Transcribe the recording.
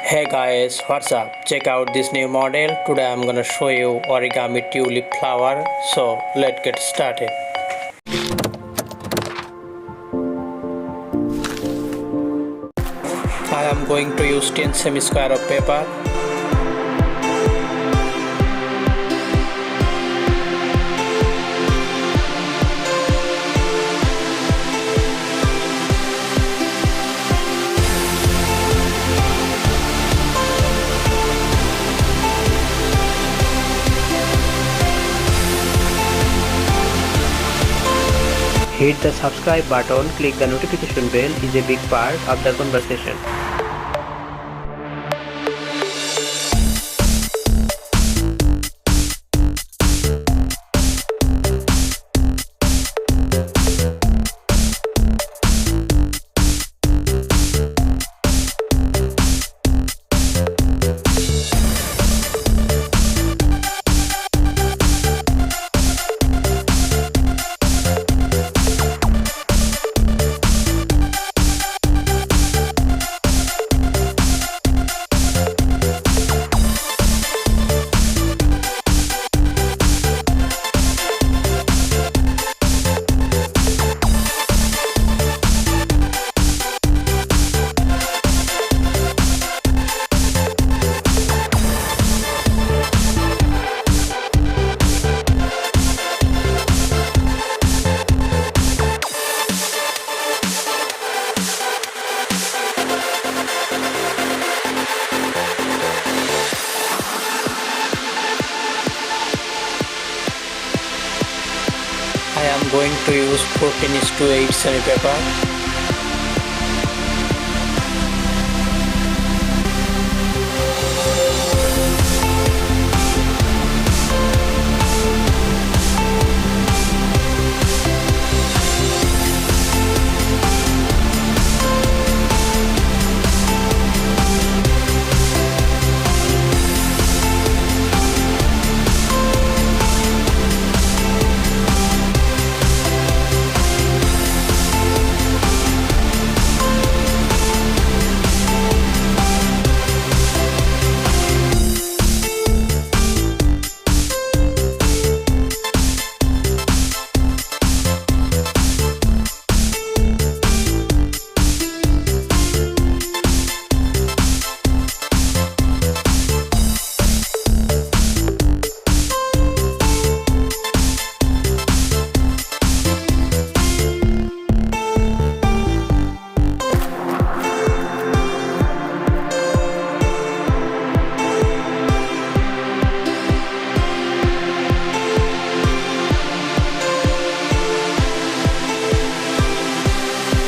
Hey guys, what's up? Check out this new model. Today I'm gonna show you origami tulip flower. So let's get started. I am going to use 10 semi-square of paper. Hit the subscribe button, click the notification bell is a big part of the conversation. I am going to use 14:8 semi paper.